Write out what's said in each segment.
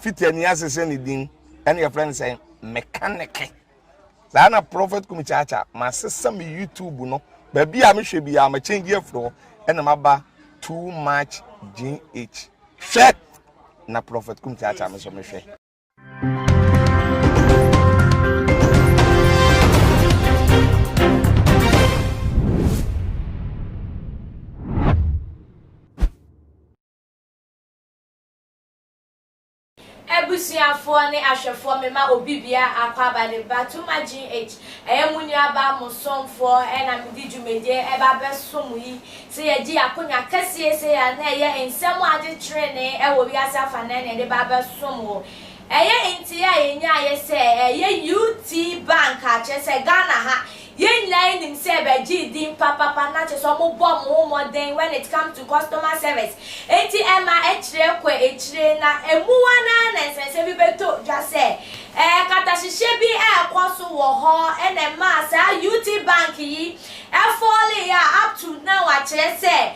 fiti ani asese ne din and your friend say mechanic na prophet kumichacha ma sesa me YouTube no ba bia me hwe bia ma change afro and ma ba too much GH hwe na prophet kumichacha me so me hwe Ebusiafo ne ahwefo mema obibia akwaba de batuma GH eyemunu aba musomfo ena medi dwumedie eba besom yi se ye gi akonya kasie se ya na ye ensem ade trene ewo wiase afana ne de ba besom wo eye ntia yenya ye se eye UT Bank a che se Ghana ha yen line him say be din papa na che so mo bom mo den when it comes to customer service ATM echire kwa echire na emuwa na nsense bi beto dwa say kata hihye bi ekwoso wo ho ene ma sa UT Bank yi fall ya up to now a chere say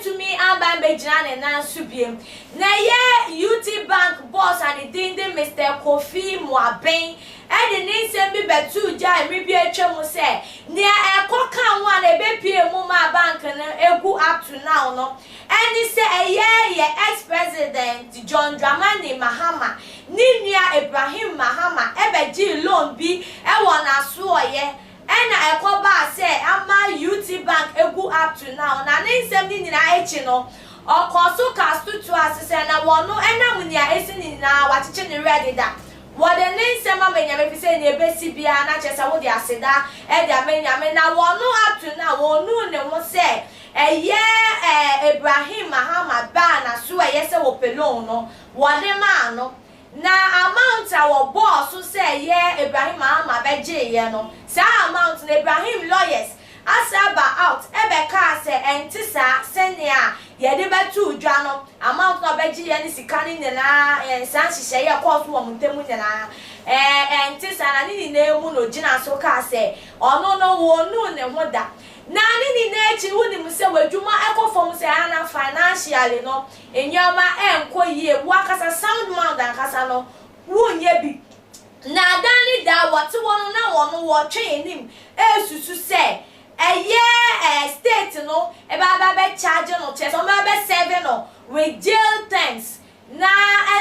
to me amba bejina ne na subiem na ye UT Bank boss and the Mr. Kofi Moaben and the name be betu ja mi bi atwa mu se nia ekoka ho na ebepie mu ma bank na egu up to now no and say ye ex-president John Dramani Mahama ni nia Ibrahim Mahama ebeji loan bi ewo na so ye ena ekoba say ama UT Bank egu up to now na nsem ni nyina echi no okoso kastutu asese na wono ena munia esi na wachiche ni ready da what the nsem amenya me fi say na ebesi bia na chesa wo de aseda e de amenya me na wono up to now wonu ne ho say Ibrahim Mahama ba na so yese wo pelon no wode ma no na amount our boss who say Ibrahim Mahama beje ye no sa amount na Ibrahim lawyers asaba out ebeka say entisa senia ye de betu dwa no amount na beje ye ni sika ni na san hihye ye court wo mtemu na entisa na ni na emu no gina so ka say ono no wonu ne hoda na ni na echi woni mu se wadwuma ekofom se ana financially no enyoma enko yie wakasa sound man dan kasa no wonye bi na dani da wate wono na wono wo twe nim esusu se state no e ba be charge no che so ma be 7 no with jail terms na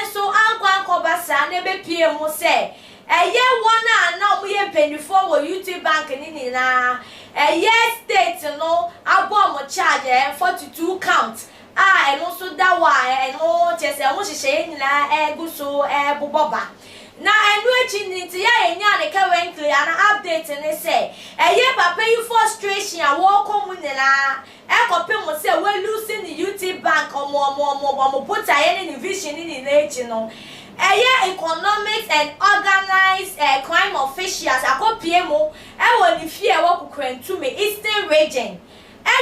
enso anko basa na be pie mu se wona na omo ye penifo wo UT Bank ni na state no abom charge 42 count eno so da wa eno chese mo hihye nyina egu so boboba na enu echi nti ya enya ne currently na update ne say papa you frustration a wo komu nyina ekopem mo say we losing the UT Bank omo put aye ne vision ni na echi no economics and organized crime officials akopie mo wo ni fie wo kukrantu me Eastern region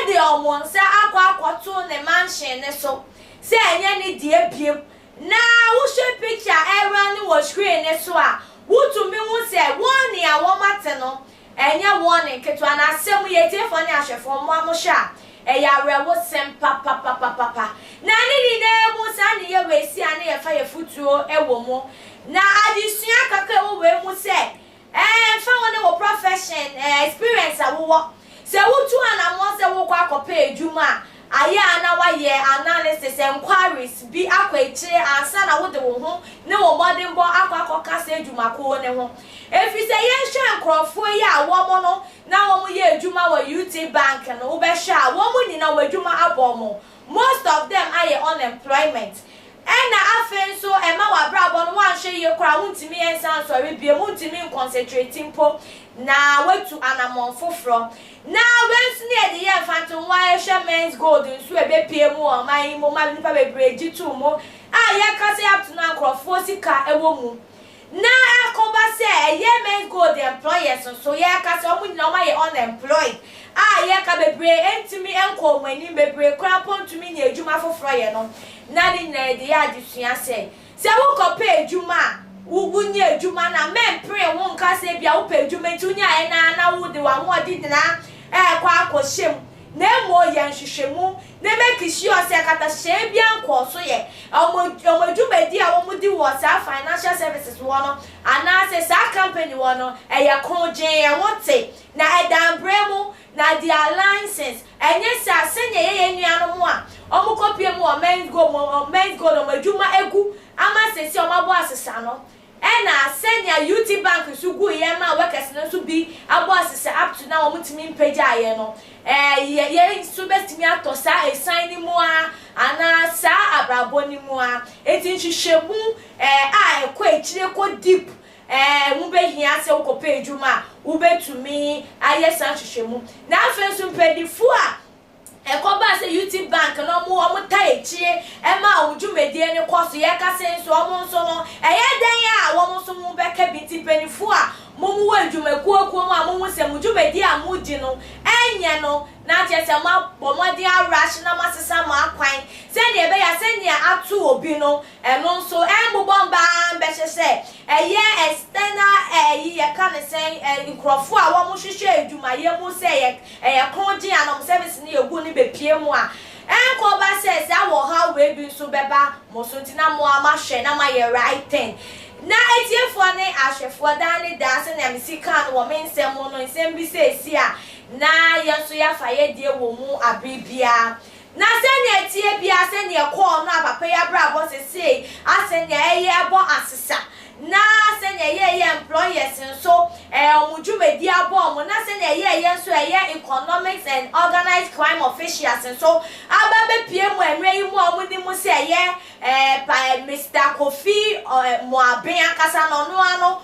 de omon say akwato ne mansion ne so say enye ni die biem na wo show picture era ni wo screen ne so a wutu me hu say one ya wo mate no enye one ketwa na asem ye tiefo ne ahwefo mo amhwa ya rewo sem papa na ni na mu sa ni ye wesi ane ye fa ye futuo ewo mo na adisua kaka wo we mu say fa wona wo profession experience awo se wutu ana mo se wo kwa akopa edwuma aya na wa ye analysis inquiries bi akwa ekyire ansa na wo de wo ho ne wo modern bo akwa se edwuma ko ne ho efi se ye hwe nkrofo ya wo mo no na wo mo ye edwuma wo UT Bank no wo be hwe wo mo ni na wo edwuma abomo most of them are unemployment and afen so ema wa brabo no wan hwe ye kra wuntimi ensan so we bie wuntimi concentrating po na wetu anamon foforo na when near the year phantom why men's gold nso ebepie mu o man mo ma nipa bebre gitu mo ye kase up to now crofo sika ewo mu na akoba say men's gold employers so ye kase o mu ni o ma ye unemployed ye ka bebre entimi enko mani bebre krapon to me ni ejuma foforo ye no na ni na de ya disua say wo ko pay ejuma ugunye ejuma na men pray won ka say bia wo pay ejuma ntunya na wo de wa ho de na kwa akoshem na mo ye nhwehwemu na make sure say kata hye bia nko so ye omodwumadi a wo mudi wo sa financial services wo no ana say sa company wo no eye krogen e wote na edambremu na their license enye sa senye ye nuano mo a omukopie mu o men's go no madwuma egu ama sesi omabo asesa no ena senya UT bank sugu ye ma workers no so bi abo asesa up to now omutimi mpagya aye no ye so bestimi atosa e sign ni mu a ana sa abrabo ni mu a eti nhwehwemu a ekọ echire ko deep ube hia se ukope edwuma ubetumi aye san nhwehwemu na afenso mpedifu a ekoba se UT bank no mo ta echie ma odwumedie ne kwaso ye kase nso omo nso no eye den a wo mo so mo beka biti penifu a mo mo wadwumaku akuo mo a mo se modwumedie a mudi no enye no na chese ma bomodi arash na masesa ma akwan se ne be ya se ne atu obi no eno nso mbobomba mbehese eye external ye kan se nkrofo a wo mo hwehwe edwuma ye mo se ye konje anom service ne egu ni bepie mu a enko ba se sa wo ha we bi nso beba mo so ntina mo ama hwe na ma ye right thing na etiefo ne ahwefo da ne da se na misika no wo mensem no nsem bi se esi a na yeso ya fa ye die wo mu abribia na se ne etie bia se ne ekọ no apapa ya bra bo se sei ase ne eye abo asesa na se ne ye employers nso omudwumedi abo mo na se ne ye nso eye economics and organized crime officials nso ababe pie mu enwe yi mu omudi mu se ye Mr. Kofi Moaben akasa no no ano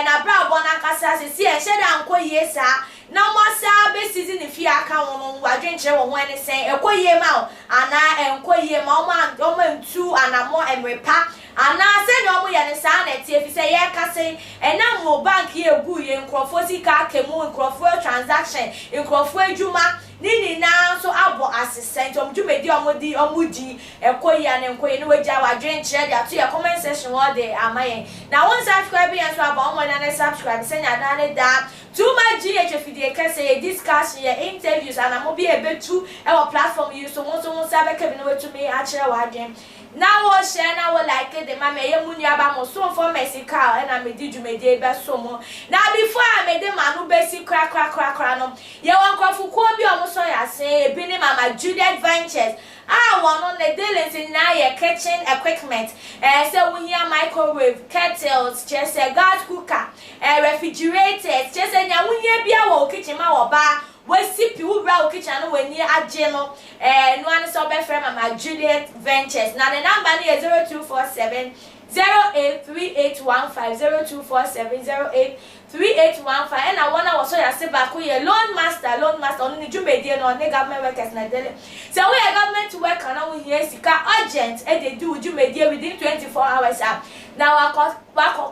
na bra bo na akasa se si eheda anko yesa na mosa be season fi aka won wadwenkyere wo ho ene sen ekoyie ma ana enkoyie ma o ma ntu anamo emrepa ana se no mo ye ne sa na tie fi se ye kase ena mo bank ye gu ye nkrofo sika kemu nkrofo transaction nkrofo adwuma nini na so abo assistant omdwumedi omudi ekoyie na enkoyie no wagya wadwenkyere dia to ye comment section all dey amaye na won subscribe yan so aba mo na subscribe se nya na ne da too much GHFD can say discussion interviews and I'm be able to our platform you so once sabe ke no to me actually wadem now we share now we like the mama ye munu aba mo so for Mexico and I made dwumede be so mo now before I made the manu basic crack no ye wan kwafuko bi o mo so ya say bi ni Mama Juliet Ventures one on the dealings in now your kitchen equipment so we hear microwave kettles just a gas cooker refrigerators just a nya wunye bia wo kitchen ma wo ba we sipi wo bra wo kitchen no we ni agye no no an so be frame Mama Juliet Ventures now the number is 0247 083815 0247 083815 and I wanna was so ya say back we loan master on the jumedie no ne government workers na dele so we government work and we here sika urgent and they do jumedie within 24 hours up now I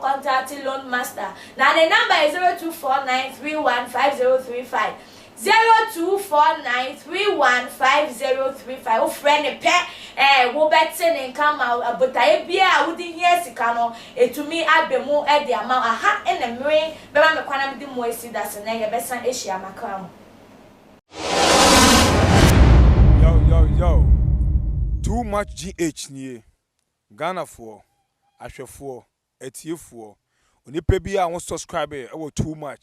contact loan master now the number is 0249315035 0249315035 o friend pe wo betin income abotaye bia wo di here sika no etumi abemu e de ama aha ene mere be ma mekwana mdi mo esi da se na ye besan ehia makam yo too much GH nie Ghana for ahwefo etiefo onipa bia won subscribe e wo too much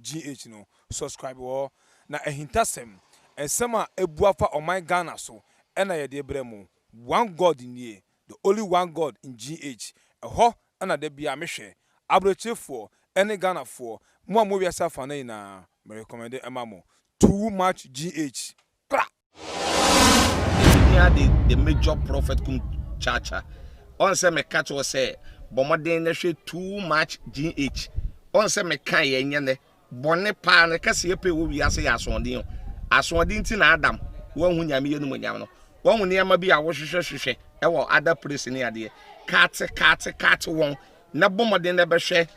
GH no subscribe wo na ehintasem esema ebuafa on my Ghana so ena ye de bremu one God nie the only one God in GH eho ana de bia mehwe abrechefo ene Ghana for mo amobia safa na ina me recommend emamo too much GH kra the major prophet kum chacha on say me catch was say bomoden na hwe too much GH on say me kan ye nyene bonne pa na kase epe wo wi ase ya asondin ti na Adam wo hu nyame ye no nyam no wo hu ne ma bi a wo hwehwehwehwe e wo other place ne ade cat won na bomoden na be hwe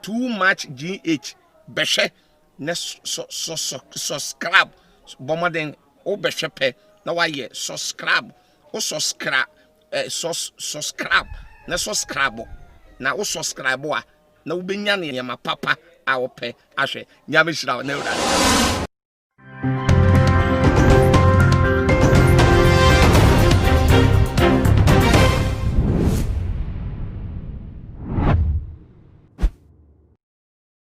too much GH be hwe na subscribe bomoden o be hwe pe na wa ye subscribe o subscribe na subscribe na o subscribe a na wo benya ne ma papa a wo pe ahwe nyame hira na ura